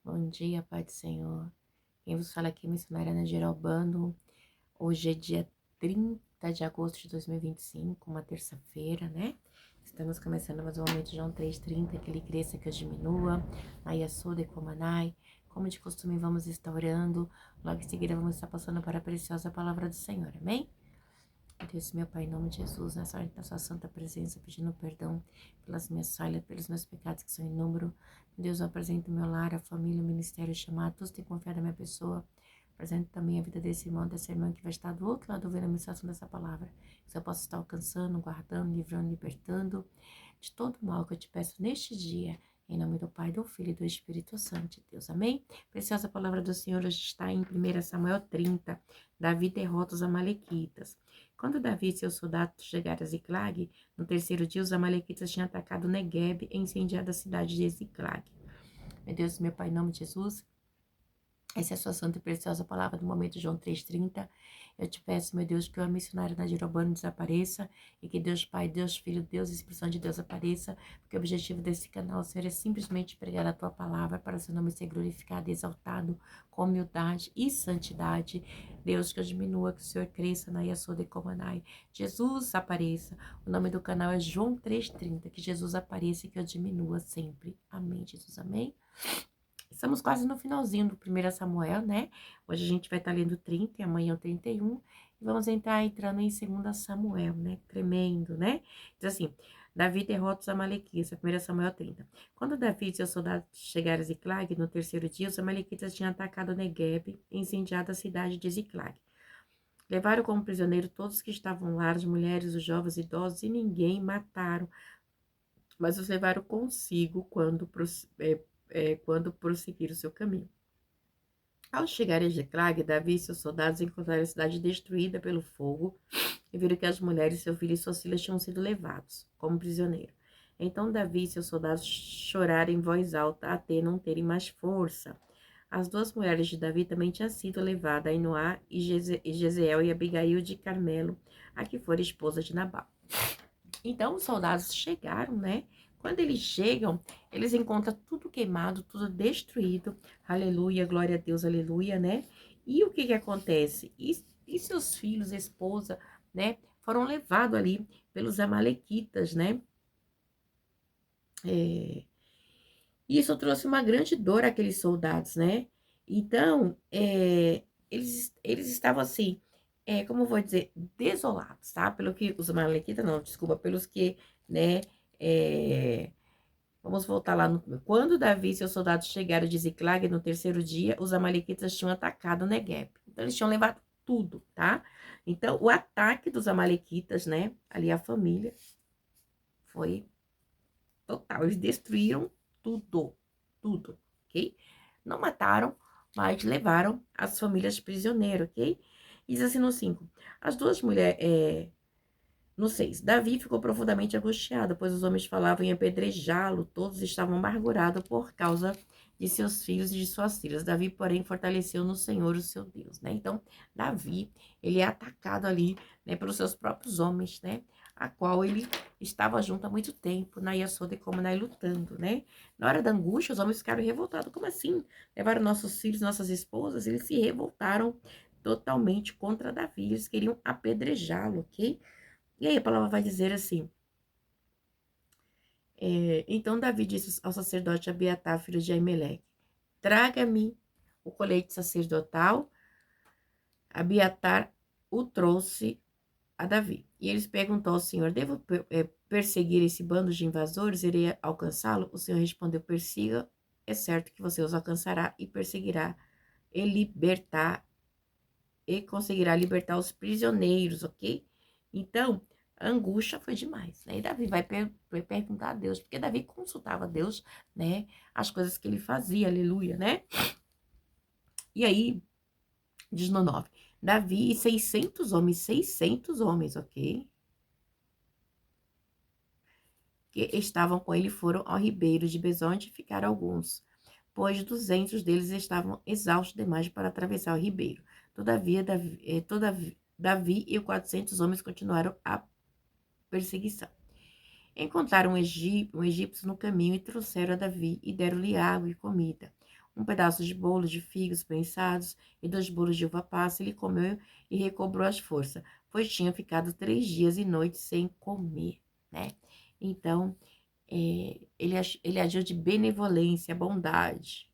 Bom dia, Pai do Senhor. Quem vos fala aqui é missionária Ana Geralbano. Hoje é dia 30 de agosto de 2025, uma terça-feira, né? Estamos começando mais um momento João 3:30, que ele cresça, que eu diminua. Ayasoda e Komanai. Como de costume, vamos estar orando. Logo em seguida, vamos estar passando para a preciosa palavra do Senhor, amém? Deus, meu Pai, em nome de Jesus, nessa hora da sua santa presença, pedindo perdão pelas minhas falhas, pelos meus pecados que são em número. Deus, eu apresento o meu lar, a família, o ministério, chamado, todos têm confiado na minha pessoa. Apresento também a vida desse irmão, dessa irmã que vai estar do outro lado ouvindo a ministração dessa palavra. Que eu possa estar alcançando, guardando, livrando, libertando de todo mal que eu te peço neste dia. Em nome do Pai, do Filho e do Espírito Santo de Deus. Amém? Preciosa palavra do Senhor hoje está em 1 Samuel 30. Davi derrota os amalequitas. Quando Davi e seus soldados chegaram a Ziclag, no terceiro dia os amalequitas tinham atacado Negueb e incendiado a cidade de Ziclag. Meu Deus, meu Pai, em nome de Jesus, essa é a sua santa e preciosa palavra do momento, João 3:30. Eu te peço, meu Deus, que o missionário Nadir Urbano desapareça e que Deus Pai, Deus Filho, Deus Expressão de Deus apareça, porque o objetivo desse canal, Senhor, é simplesmente pregar a tua palavra para seu nome ser glorificado e exaltado com humildade e santidade. Deus, que eu diminua, que o Senhor cresça na Yasoda e Komanai. Jesus apareça. O nome do canal é João 3:30. Que Jesus apareça e que eu diminua sempre. Amém, Jesus, amém. Estamos quase no finalzinho do 1 Samuel, né? Hoje a gente vai estar lendo 30 e amanhã o 31. E vamos entrando em 2 Samuel, né? Tremendo, né? Diz assim, Davi derrota os amalequitas, 1 Samuel 30. Quando Davi e seus soldados chegaram a Ziclag, no terceiro dia, os amalequitas tinham atacado Negueb e incendiado a cidade de Ziclag. Levaram como prisioneiro todos que estavam lá, as mulheres, os jovens, idosos, e ninguém mataram, mas os levaram consigo quando prosseguiram o seu caminho. Ao chegarem a Ziclag, Davi e seus soldados encontraram a cidade destruída pelo fogo e viram que as mulheres, seu filho e suas filhas tinham sido levados como prisioneiro. Então Davi e seus soldados choraram em voz alta até não terem mais força. As duas mulheres de Davi também tinham sido levadas, Ainoá e Jezeel e Abigail de Carmelo, a que fora esposa de Nabal. Então os soldados chegaram, né? Quando eles chegam, eles encontram tudo queimado, tudo destruído. Aleluia, glória a Deus, aleluia, né? E o que que acontece? E seus filhos, esposa, né? Foram levados ali pelos amalequitas, né? Isso trouxe uma grande dor àqueles soldados, né? Então, eles estavam assim, como eu vou dizer, desolados, tá? Pelo que os amalequitas, não, desculpa, pelos que, né? é, Vamos voltar lá. Quando Davi e seus soldados chegaram de Ziclag no terceiro dia, os amalequitas tinham atacado Negueb. Então, eles tinham levado tudo, tá? Então, o ataque dos amalequitas, né? Ali a família foi total. Eles destruíram tudo, tudo, ok? Não mataram, mas levaram as famílias prisioneiras, ok? E diz assim no 5. As duas mulheres. No 6, Davi ficou profundamente angustiado, pois os homens falavam em apedrejá-lo, todos estavam amargurados por causa de seus filhos e de suas filhas. Davi, porém, fortaleceu no Senhor, o seu Deus, né? Então, Davi, ele é atacado ali, né, pelos seus próprios homens, né? A qual ele estava junto há muito tempo, na Iasoda e Comunai lutando, né? Na hora da angústia, os homens ficaram revoltados. Como assim? Levaram nossos filhos, nossas esposas, eles se revoltaram totalmente contra Davi, eles queriam apedrejá-lo, ok? E aí a palavra vai dizer assim, então Davi disse ao sacerdote Abiatar, filho de Aimeleque, traga-me o colete sacerdotal. Abiatar o trouxe a Davi. E eles perguntou ao Senhor, devo perseguir esse bando de invasores? Irei alcançá-lo? O Senhor respondeu, persiga, é certo que você os alcançará e perseguirá e libertar, e conseguirá libertar os prisioneiros, ok? Então, a angústia foi demais, né? E Davi vai perguntar a Deus, porque Davi consultava a Deus, né? As coisas que ele fazia, aleluia, né? E aí, diz no 9, Davi e 600 homens, ok? Que estavam com ele foram ao ribeiro de Besor, onde ficaram alguns, pois 200 deles estavam exaustos demais para atravessar o ribeiro. Todavia, Davi e 400 homens continuaram a perseguição. Encontraram um egípcio no caminho e trouxeram a Davi e deram-lhe água e comida. um pedaço de bolo de figos prensados e 2 bolos de uva passa. Ele comeu e recobrou as forças, pois tinha ficado 3 dias e noites sem comer, né? Então, ele agiu de benevolência, bondade.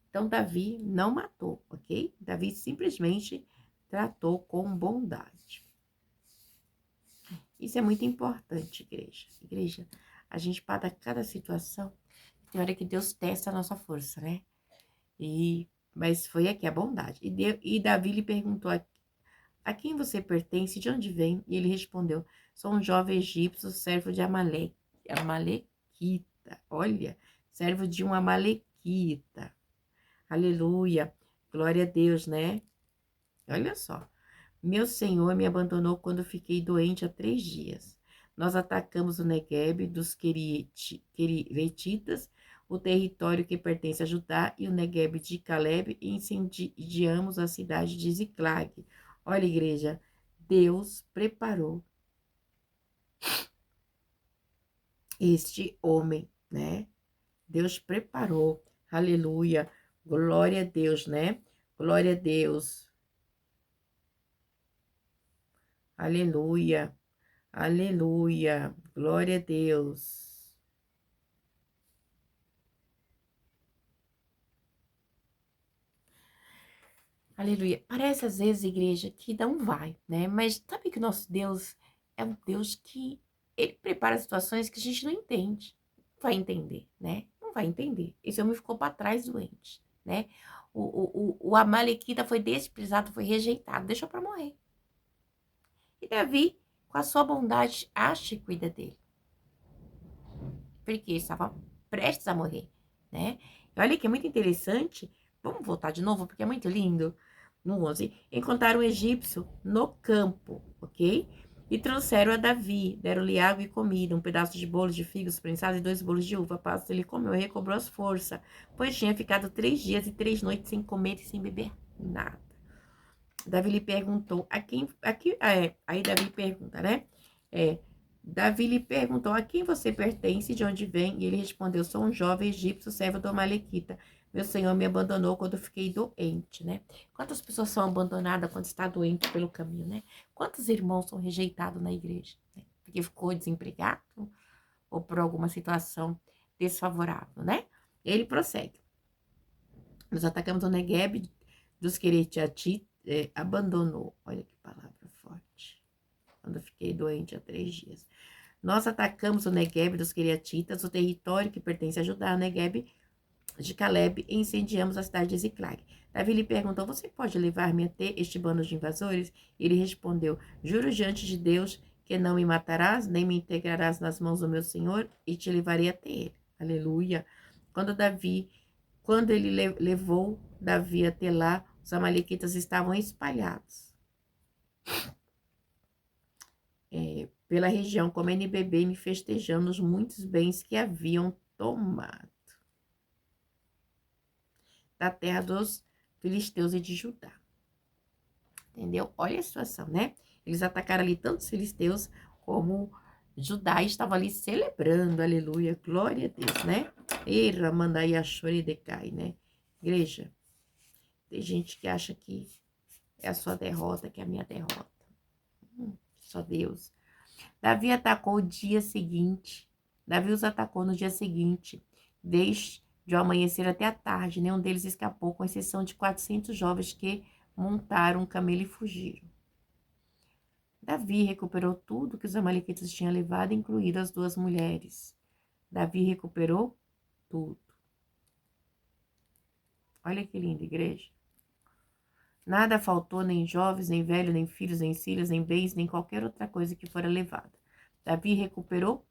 Então, Davi não matou, ok? Davi simplesmente tratou com bondade. Isso é muito importante, igreja. Igreja, a gente para cada situação, tem hora que Deus testa a nossa força, né? Mas foi aqui a bondade. E Davi lhe perguntou a quem você pertence, de onde vem? E ele respondeu, sou um jovem egípcio, servo de Amalequita. Olha, servo de um Amalequita. Aleluia. Glória a Deus, né? Olha só. Meu senhor me abandonou quando fiquei doente há 3 dias. Nós atacamos o Neguebe dos Queretitas, o território que pertence a Judá, e o Neguebe de Caleb, e incendiamos a cidade de Ziclag. Olha, igreja, Deus preparou este homem, né? Deus preparou. Aleluia. Glória a Deus, né? Glória a Deus. Aleluia. Aleluia. Glória a Deus. Aleluia. Parece às vezes, igreja, que não vai, né? Mas sabe que o nosso Deus é um Deus que ele prepara situações que a gente não entende. Não vai entender, né? Não vai entender. Esse homem ficou para trás doente, né? O Amalequita foi desprezado, foi rejeitado, deixou para morrer. E Davi, com a sua bondade, acha e cuida dele. Porque estava prestes a morrer, né? E olha que é muito interessante. Vamos voltar de novo, porque é muito lindo. No 11, encontraram um egípcio no campo, ok? E trouxeram a Davi, deram-lhe água e comida, um pedaço de bolo de figos prensados e 2 bolos de uva passa. Ele comeu e recobrou as forças, pois tinha ficado 3 dias e 3 noites sem comer e sem beber nada. Davi lhe perguntou, aí Davi pergunta, né? Davi lhe perguntou, a quem você pertence e de onde vem? E ele respondeu, sou um jovem egípcio, servo do Amalequita. Meu senhor me abandonou quando fiquei doente, né? Quantas pessoas são abandonadas quando está doente pelo caminho, né? Quantos irmãos são rejeitados na igreja? Né? Porque ficou desempregado ou por alguma situação desfavorável, né? Ele prossegue. Nós atacamos o Negueb dos Queretiati, abandonou. Olha que palavra forte. Quando eu fiquei doente há 3 dias. Nós atacamos o Negueb dos Queretitas, o território que pertence a Judá, o Negueb de Caleb, e incendiamos a cidade de Ziclag. Davi lhe perguntou, você pode levar-me até este bando de invasores? E ele respondeu, juro diante de Deus que não me matarás, nem me integrarás nas mãos do meu senhor, e te levarei até ele. Aleluia. Quando ele levou Davi até lá, os amalequitas estavam espalhados pela região, comendo e bebendo e festejando os muitos bens que haviam tomado da terra dos filisteus e de Judá. Entendeu? Olha a situação, né? Eles atacaram ali tanto os filisteus como Judá estava ali celebrando, aleluia, glória a Deus, né? E Ramandai Ashore decai, né? Igreja, tem gente que acha que é a sua derrota, que é a minha derrota. Só Deus. Davi atacou o dia seguinte. Davi os atacou no dia seguinte, desde o amanhecer até a tarde. Nenhum deles escapou, com exceção de 400 jovens que montaram um camelo e fugiram. Davi recuperou tudo que os amalequitas tinham levado, incluindo as 2 mulheres. Davi recuperou tudo. Olha que linda, igreja. Nada faltou, nem jovens, nem velhos, nem filhos, nem filhas, nem bens, nem qualquer outra coisa que fora levada. Davi recuperou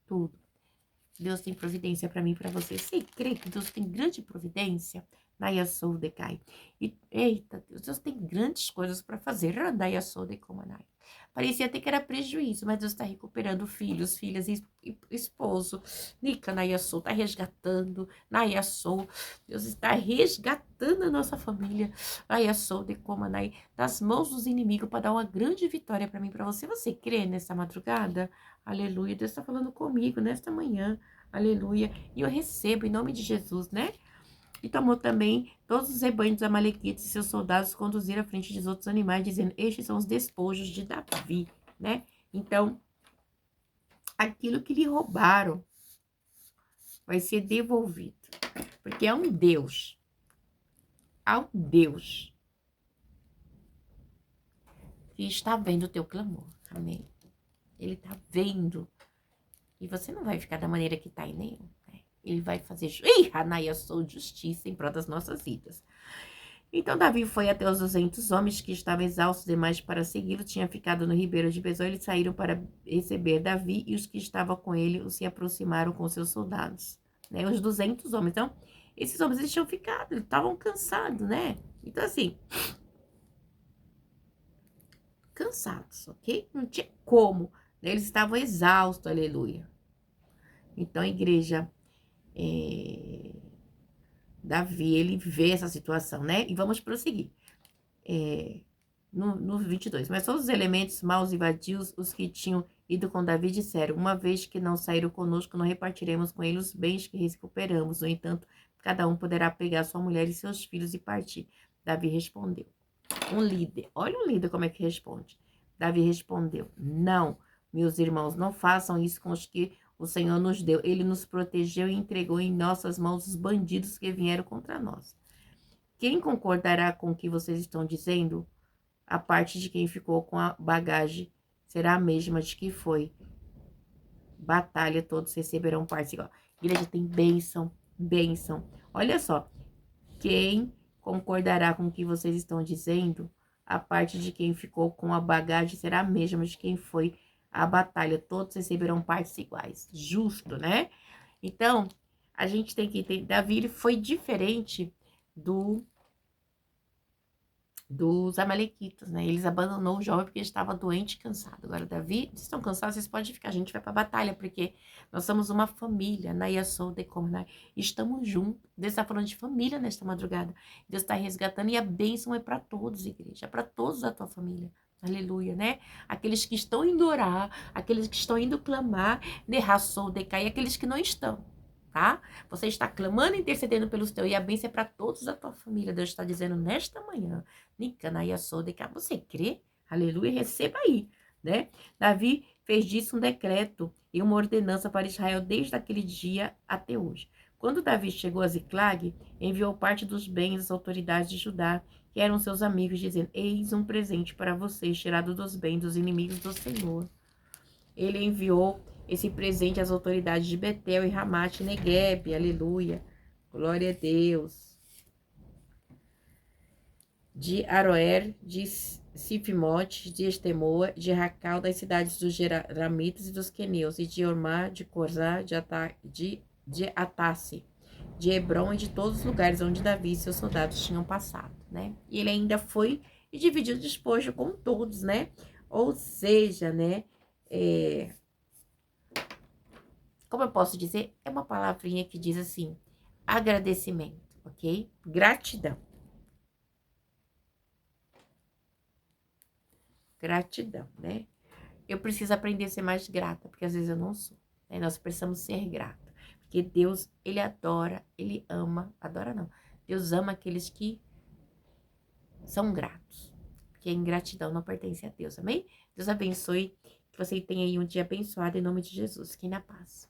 tudo. Deus tem providência para mim e para você. Você crê que Deus tem grande providência? Naya sou decai. E, eita, Deus tem grandes coisas para fazer. Naya sou decomanai. Parecia até que era prejuízo, mas Deus está recuperando filhos, filhas e esposo. Nika Naya sou, está resgatando. Naya sou, Deus está resgatando a nossa família. Naya sou decomanai das mãos dos inimigos para dar uma grande vitória para mim e para você. Você crê nessa madrugada? Aleluia. Deus está falando comigo nesta manhã. aleluia, e eu recebo em nome de Jesus, né? E tomou também todos os rebanhos dos amalequitas e seus soldados conduziram à frente dos outros animais, dizendo, estes são os despojos de Davi, né? Então, aquilo que lhe roubaram vai ser devolvido, porque há um Deus que está vendo o teu clamor, amém? Ele está vendo, e você não vai ficar da maneira que está em nenhum, né? Ele vai fazer, Anaia, sou justiça em prol das nossas vidas. Então Davi foi até os 200 homens que estavam exaustos demais para segui-lo, tinha ficado no ribeiro de Besor, eles saíram para receber Davi, e os que estavam com ele se aproximaram com seus soldados, né? Os 200 homens, então, esses homens eles tinham ficado, eles estavam cansados, né? Então, assim, cansados, ok? Não tinha como, né? Eles estavam exaustos, aleluia. Então, a igreja, Davi, ele vê essa situação, né? E vamos prosseguir. No 22. Mas todos os elementos maus e vadios, os que tinham ido com Davi, disseram, uma vez que não saíram conosco, não repartiremos com eles os bens que recuperamos. No entanto, cada um poderá pegar sua mulher e seus filhos e partir. Davi respondeu. Um líder, olha um líder como é que responde. Davi respondeu, não, meus irmãos, não façam isso com os que o Senhor nos deu. Ele nos protegeu e entregou em nossas mãos os bandidos que vieram contra nós. Quem concordará com o que vocês estão dizendo? A parte de quem ficou com a bagagem será a mesma de que foi. Batalha, todos receberão parte igual. Igreja tem bênção, bênção. Olha só, quem concordará com o que vocês estão dizendo? A parte de quem ficou com a bagagem será a mesma de quem foi à batalha. Todos receberão partes iguais. Justo, né? Então, a gente tem que entender. Davi foi diferente dos amalequitas, né? Eles abandonou o jovem porque ele estava doente e cansado. Agora, Davi, vocês estão cansados, vocês podem ficar, a gente vai pra batalha, porque nós somos uma família, Naia Sou de Comunai, estamos juntos. Deus está falando de família nesta madrugada. Deus está resgatando e a bênção é para todos, igreja, é para todos da tua família. Aleluia, né? Aqueles que estão indo orar, aqueles que estão indo clamar, de raçou, decai, aqueles que não estão. Tá? Você está clamando e intercedendo pelos teus, e a bênção é para todos da tua família. Deus está dizendo nesta manhã. Você crê? Aleluia, receba aí, né? Davi fez disso um decreto e uma ordenança para Israel desde aquele dia até hoje. Quando Davi chegou a Ziclag, enviou parte dos bens às autoridades de Judá, que eram seus amigos, dizendo, eis um presente para vocês, tirado dos bens dos inimigos do Senhor. Ele enviou esse presente às autoridades de Betel e Ramate e Negueb, aleluia, glória a Deus. De Aroer, de Sifimote, de Estemoa, de Racal, das cidades dos Jeramitas e dos Queneus, e de Ormá, de Corzá, de Atasse, de Hebron e de todos os lugares onde Davi e seus soldados tinham passado, né? E ele ainda foi e dividiu o despojo com todos, né? Ou seja, né? Como eu posso dizer? É uma palavrinha que diz assim, agradecimento, ok? Gratidão. Gratidão, né? Eu preciso aprender a ser mais grata, porque às vezes eu não sou. Né? Nós precisamos ser gratos. Porque Deus, Ele adora, Ele ama, adora não. Deus ama aqueles que são gratos. Porque a ingratidão não pertence a Deus, amém? Deus abençoe, que você tenha aí um dia abençoado em nome de Jesus. Fiquem na paz.